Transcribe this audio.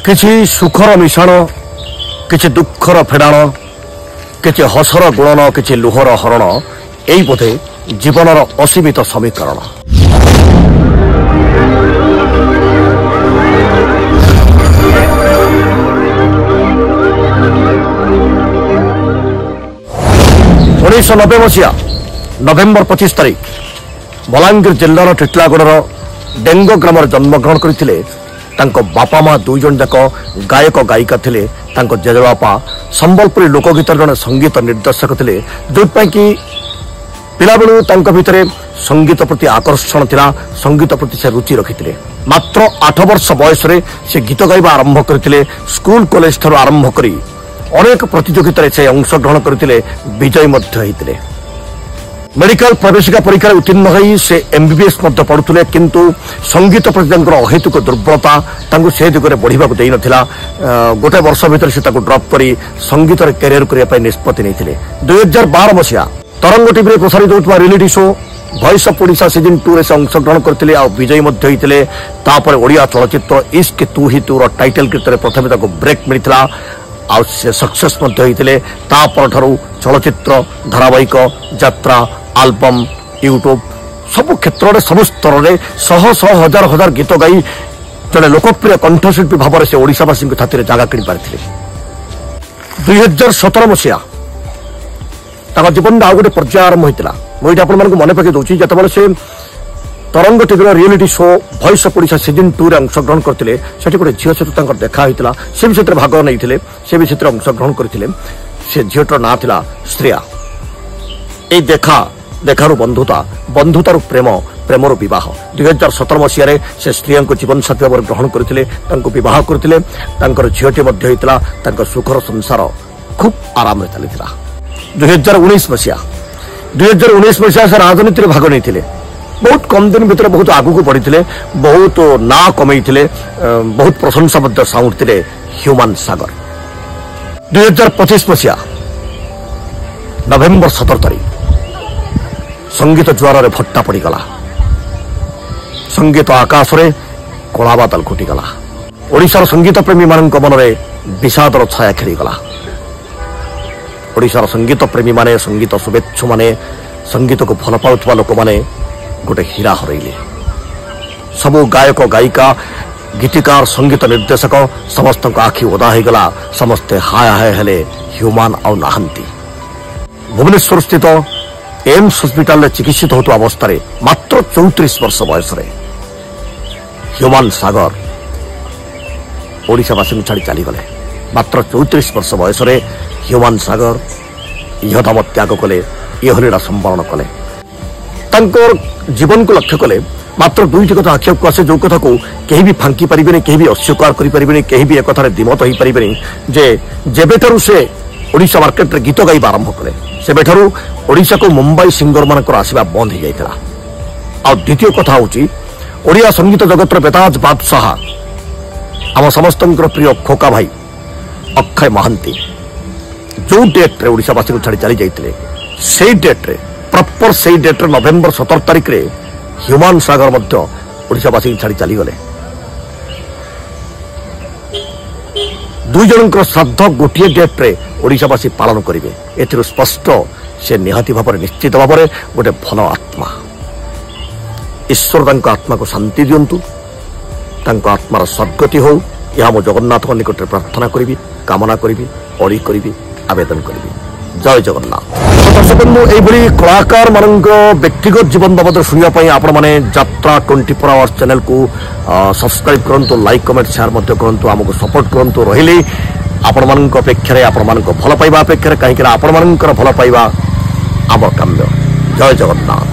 କିଛି ସୁଖର ମିଶାଣ, କିଛି ଦୁଃଖର ଫେଡ଼ାଣ, କିଛି ହସର ଗୁଣନ, କିଛି ଲୁହର ହରଣ, ଏଇ ବୋଧେ ଜୀବନର ଅସୀମିତ ସମୀକରଣ। ଉଣେଇଶହ 90 ମସିହା ନଭେମ୍ବର 25 ତାରିଖ ବଲାଙ୍ଗୀର ଜିଲ୍ଲାର ଟିଟିଲାଗଡ଼ର ଡେଙ୍ଗୋ ଗ୍ରାମରେ ଜନ୍ମଗ୍ରହଣ କରିଥିଲେ। ତାଙ୍କ ବାପା ମା ଦୁଇ ଜଣ ଯାକ ଗାୟକ ଗାୟିକା ଥିଲେ। ତାଙ୍କ ଜେଜେବାପା ସମ୍ବଲପୁରୀ ଲୋକଗୀତର ଜଣେ ସଙ୍ଗୀତ ନିର୍ଦ୍ଦେଶକ ଥିଲେ, ଯେଉଁଥିପାଇଁ କି ପିଲାବେଳୁ ତାଙ୍କ ଭିତରେ ସଙ୍ଗୀତ ପ୍ରତି ଆକର୍ଷଣ ଥିଲା, ସଙ୍ଗୀତ ପ୍ରତି ସେ ରୁଚି ରଖିଥିଲେ। ମାତ୍ର 8 ବର୍ଷ ବୟସରେ ସେ ଗୀତ ଗାଇବା ଆରମ୍ଭ କରିଥିଲେ। ସ୍କୁଲ କଲେଜ ଠାରୁ ଆରମ୍ଭ କରି ଅନେକ ପ୍ରତିଯୋଗିତାରେ ସେ ଅଂଶଗ୍ରହଣ କରିଥିଲେ, ବିଜୟୀ ମଧ୍ୟ ହୋଇଥିଲେ। मेडिकल प्रवेशिका परीक्षा उत्तीर्ण हो से MBBS पढ़ुले, किंतु संगीत प्रति अहेतुक दुर्बलता से दिगरे बढ़ा दे ना। गोटे वर्ष भर से ड्रप कर संगीत कैरियर करने निष्पत्ति नहीं। 2012 मसीहा तरंग टीवी प्रसारित होता reality show voice of Odisha season 2 से अंशग्रहण करते आ विजयी होते। ओडिया चलचित्र इश्क तू ही तूर टाइटल गीत प्रथम ब्रेक मिलता आ सक्सेस होते। चलचित्र धारावाहिक यात्रा आल्बम यूट्यूब सबु क्षेत्र में सबु स्तर में शह शह हजार हजार गीत गाई जड़े लोकप्रिय कंठशिल्पी भाव में से ओडिशावासी छाती में जगह किणी पारि। 2017 मसीहा जीवन में आउ गोटे पर्याय आरंभ होता। मुझे आप मन पकई दूसरी जिते से तरंग TV reality show voice of Odisha season 2 रे अंशग्रहण करते। गोटे झील सहित देखा होता, से भी से भाग नहीं, से भी से अंशग्रहण करते। से झीटर ना था श्रेया। ये देखारू बंधुता, बंधुतारू प्रेम, प्रेमर बहुत। 2017 मसीह से श्रेया को जीवन साथी भाव ग्रहण करते, बह करते। झीटी होता, सुखर संसार खूब आराम चलता। 2019 मसीहा से राजनीति भाग नहीं। बहुत कम दिन भीतर बहुत आगू बढ़ी, बहुत ना कमई, बहुत प्रशंसा साउंडते ह्यूमन सागर। 2025 मसीहा नवेम्बर 17 तारीख संगीत ज्वार भट्टा पड़गला। संगीत आकाश में कला बादल घुटीगला। ओडिशार संगीत प्रेमी मान मन में विषादर छाया खेलीगला। ओडिशार संगीत प्रेमी माने, संगीत शुभेच्छु माने, संगीत को भल पाउथबा लोक माने गोटे हीरा हरइले। सबु गायक गायिका, गीतिकार, संगीत निर्देशक समस्त आखि ओदा होगला। समस्ते हाय हाय हेले ह्यूमान आउ नाहंती। भुवनेश्वर स्थित एम्स हॉस्पिटल चिकित्सित होता अवस्था मात्र 34 वर्ष बयस ह्यूमान सागर ओडिशावासी छाड़ी चलीगले। मात्र 34 वर्ष बयस ह्यूमान सागर इहधाम त्याग कले, इहलीला संवरण कले। जीवन को लक्ष्य कले मात्र दुईटी कथा आखिया को आसे, जो कथा को कहीं भी फांकी पारिबेनी, कहीं भी अस्वीकार करि पारिबेनी, कहीं भी एक कथारे दिमत होई पारिबेनी जे जेबेठारु से ओडिशा मार्केट रे गीत गाइबा आरंभ कले, सेबेठारु ओडिशा को मुंबई सिंगर मानकर आसीबा बंद हो जाइतला। आ द्वितीय कथा होची ओडिया संगीत जगत रे बेताज बादशाह आम समस्तंकर प्रिय खोका भाई अक्षय महांती जो डेट रे ओडिशावासी को छाड़ी चली जाइतले, सेई डेट रे प्रॉपर से डेट नवेम्बर 17 तारीख रे ह्यूमान सागर मध्य ओडिशावासी छाड़ी चलीगले। दुई जनकर श्राद्ध गोटे डेट रे ओडिशावासी पालन करेंगे। एथिरु स्पष्ट से निहाती भाव निश्चित भाव गोटे भल आत्मा। ईश्वर तांको आत्मा को शांति दियंतु, तांको आत्मार सद्गति हो, यह मो जगन्नाथ निकट प्रार्थना करी, कामना करी, अड़ी करी, आवेदन करी। जय जगन्नाथ। दर्शक बंधु, यही कलाकार मान व्यक्तिगत जीवन बाबद शुणापी आपण मैंने यात्रा 24 आवर्स चैनल को सब्सक्राइब करूँ, लाइक कमेंट शेयर करूँ, आमको सपोर्ट करूँ। रही आपण मान अपेक्षा आपण मान भल पाइबा अपेक्षा कहीं आपण मान भल पाइबा आम काम्य। जय जगन्नाथ।